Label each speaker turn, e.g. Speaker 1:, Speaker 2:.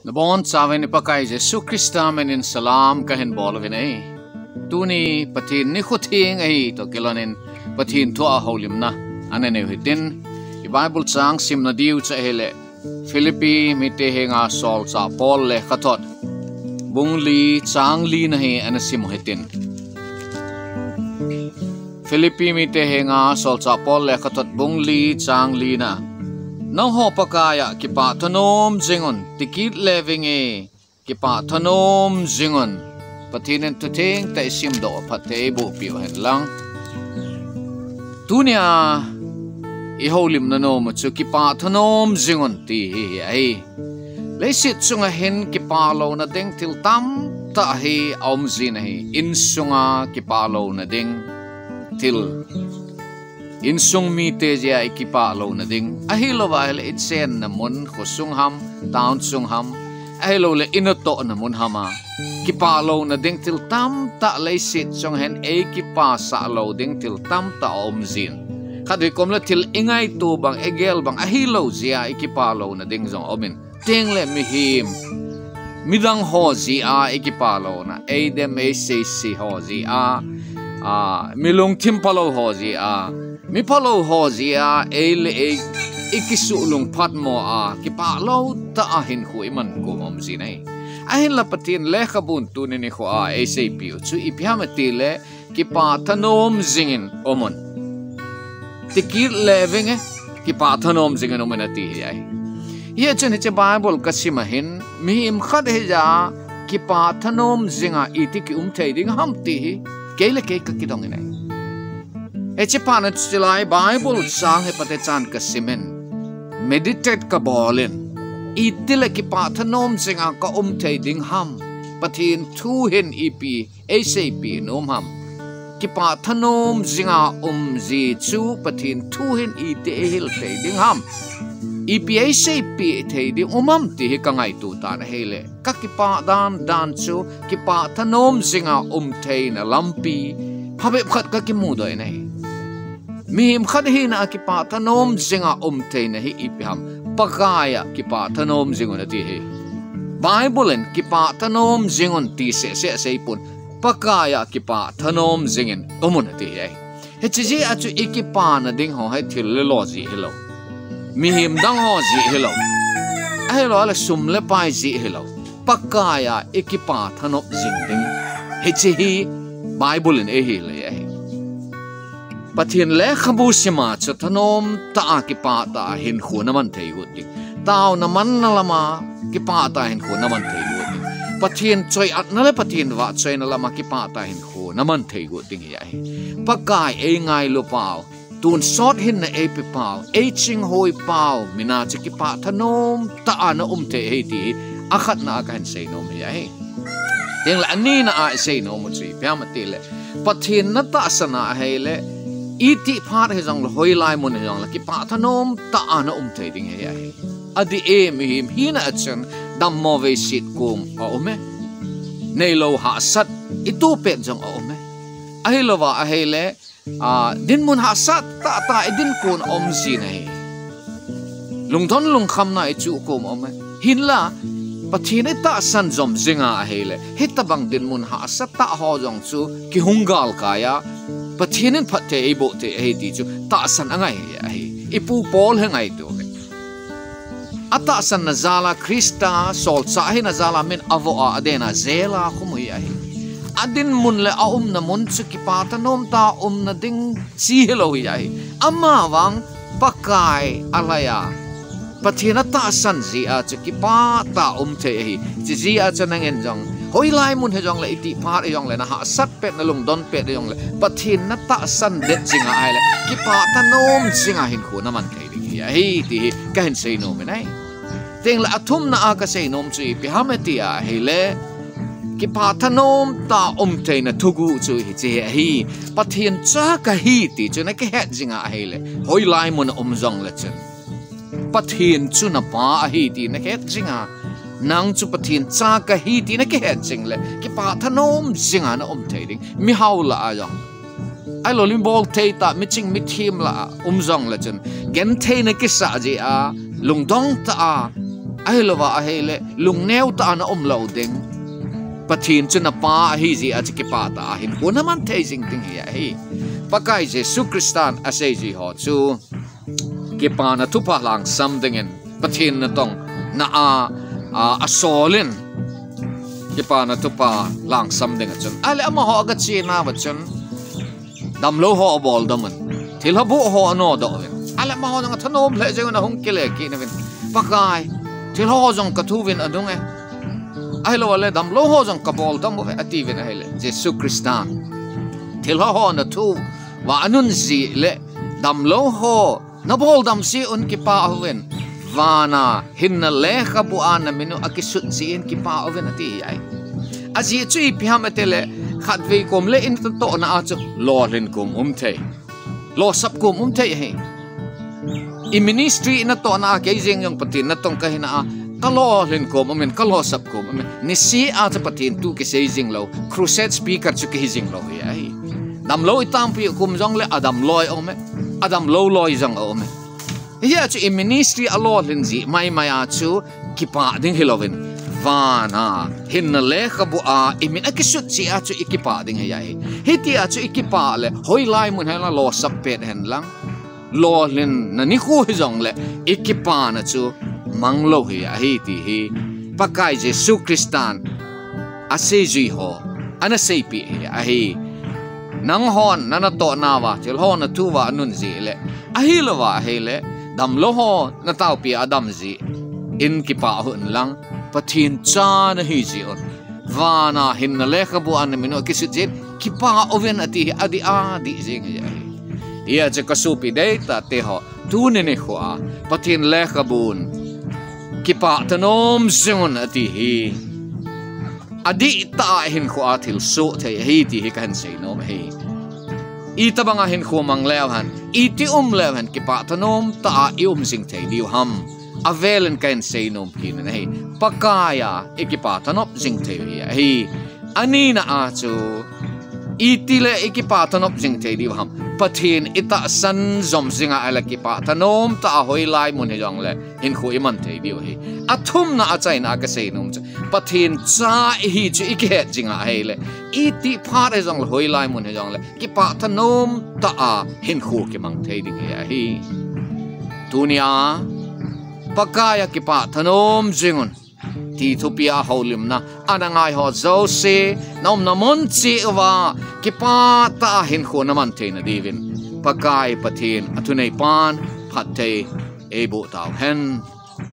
Speaker 1: Labon sawen ipakai Jesu Krista menin salam kahin bolovin ay. Tuni patin ni khuting ay to kilonin patin to a holim na. Anene hitin i Bible sang sim na diu cha hele. Philippi mite henga sol sa Paul le khatot. Bungli chang li na he anasim hitin. Philippi mite henga sol sa Paul le khatot bungli chang li na. Nang ho pakaya Kipah Thanom Jingin tikit leving e Kipah Thanom Jingin patinen tuting ta isim do pate bu piu hen lang tunia I holim na no mo chu Kipah Thanom Jingin ti ai leisit sunga hen Kipah lo na ding til tam ta hi om zin hi in sunga Kipah lo na ding til in sung mi te ja Kipah lo na ding ahilo wa hele itsen na mun khosung ham town sung ham ahilo le inoto na mun hama Kipah lo na ding til tam ta leisit sung hen Kipah sa lo ding til tam ta om zin khadwi kom la til ingai tu bang egel bang ahilo ja Kipah lo na ding zong omin ting le mi him midang ho ji Kipah lo na dem se ho ji milung tim palo ho ji mi palo ho zia ele ikisulung phat mo Kipah lo ta ahin khui man ko mom zinai ahin la patin le khabun tu ni kho sap chu ipyamati le Kipah Thanom Jingin Umun tikir leving Kipah Thanom Jingin Umun ati ai ye chen che Bible kasima hin mi im khad he ja Kipah Thanom Jinga itiki thei ding ham ti kele ke ka kidong nei Echipan chilai Bible sang he pate chan ka simen meditate ka bolin itile Kipah Thanom Jinga ka thei ding ham pathin thu hin ipi sap nom ham Kipah Thanom Jinga ji chu pathin thu hin ite hil thei ding ham ipi sap thei ding ti hi ka ngai tu ta na hele ka Kipah dan chu Kipah Thanom Jinga thei na lampi phabe khat ka ki mu doi nei Mihim khad hi na Kipah Thanom Jinga thei na hi ipiham pakaya Kipah Thanom Jingon ati hi Bible en Kipah Thanom Jingon ti se pun pakaya Kipah Thanom Jingin Umun ati hi he chi achu Kipah na ding ho hai thil le lo ji hello mihim dang ho ji hello hello ala sum le pai ji hello pakaya Kipah Thanom Jingin he chi hi Bible en hi le pathin le khabu sima cha Thanom ta Kipah ta hin khu naman thei hu ti taw naman nalama Kipah ta hin khu naman thei hu ti pathin choi at na le pathin wa choi na lama Kipah ta hin khu naman thei hu ti hi ai pakai ngai lo pau tun sot hin na pe pau ching hoi pau mina cha Kipah Thanom ta na thei he ti akhat na kan sei no mi ai teng la ani na sei no mu chi pyam ti le pathin na ta sana hele iti phat he jong hoi lai mun he jong la Kipah Thanom ta ana thei ding he ai adi mi him hina achen dam mo ve sit kum ome nei lo ha sat itu pe jong ome ahi lo wa ahi le din mun ha sat ta din kun si nei lung thon lung kham na chu kum ome hin la pathin ta san jom jinga ahi le hitabang din mun ha sat ta ho jong chu ki hungal kaya pathinin phatte ebo te ti chu ta san angai ai ipu pol hangai tu ata san na zala Krista sol cha hi na zala min avo adena zela khumui ai adin mun le na mun chu Kipah Thanom ta na ding chi hello ai amma wang pakai alaya pathina ta san ji a chu Kipah ta the hi ji a chanangen jong hoi lai mun he jong le iti phat e jong le na ha sat pet na lung don pet e jong le pathin na ta san de jinga ai le Kipah Thanom jinga hin khu na man thei ding hi ti ka hin sei no me nai teng la athum na ka sei nom chi pi hamati a he le Kipah Thanom ta thei na thugu chu hi che hi pathin cha ka hi ti chu na ke he jinga ai le hoi lai mun jong le chen pathin chu na pa hi ti na ke jinga nang chu pathin cha ka hi ti na ke het jing le Kipah Thanom jinga na thei ding mi haula a jong ai lo lim bol thei ta mi ching mi thim la jong la chen gen thei na ke sa ji a lung dong ta ai lova a hele lung neu ta na lo ding pathin chuna pa hi ji a Kipah ta hin kuna man thei jing ting hi pakai Jesu Kristan a sei ji ho chu Kipah na thupa lang sam dingin pathin na tong na a solin Kipah na thupa lang sam ding chun ale ama ho ga chi na ba chun dam lo ho bol daman thil ha bu ho no do wen ala ma ho nga Thanom le je na hung kile ki na wen pakai thil ho jong ka thu wen adung ai lo le dam lo ho jong ka bol dam ve ati wen ai le Jesu Kristan thil ho na thu wa anun zi le dam lo ho na bol dam si un Kipah wen vana hinna le kha bu an na minu akisut si in Kipah wen ati ai aji chui pham atele khat ve kom le in to na a chu lo len kom thei lo sap kom thei he i ministry na to na ke jing yong patin na tong ka hina ka lo len kom men ka lo sap kom men ni si a cha patin tu ke se jing lo crusade speaker chu ke jing lo he ai dam lo itam pi kum jong le adam loi ome adam lo loi jong ome ya chu i ministry a lo len ji mai a chu Kipah ding hilovin vana hinna le khabu a imin akisut si a chu Kipah ding hayai hiti a chu Kipah le hoi lai mun hela lo sapet hen lang lo len na ni khu hi jong le Kipah na chu manglo hi a hiti hi pakai Jesu Kristan a se ji ho ana sei pi a hi nang hon nana to na wa chil hon na tu wa nun ji le a hi lo wa he le dam lo ho na tau pi adam ji in Kipah hun lang pathin cha na hi ji on vana hinna le khabu an mino kisut jin Kipah oven ati adi di jing ya ia je kasupi dei ta te ho tu ne ne khwa pathin le khabun Kipah Thanom zun ati hi adi ta hin khwa thil so the hi ti hi kan sei no hi i tabanga hin khu mang lew han i ti lew han Kipah Thanom ta i sing thei diu ham avelen kan sei nom kin na hi pakaya Kipah Thanom sing thei hi anina a chu itile Kipah Thanom sing thei diu ham pathin ita san zom zinga ala Kipah Thanom ta hoi lai mun he jong le hin khu iman thei diu hi athum na achai na ka sei nom pathin cha hi chu ikhe jinga he le iti phar he jong hoi lai mun he jong le Kipah Thanom ta hin khu ki mang thei ding hi tunia pakaya Kipah Thanom jingun ti thupia holim na anangai ho jose nom namon chi wa Kipah ta hin khu naman the na divin pakai pathin athunei pan phathei ebu taw hen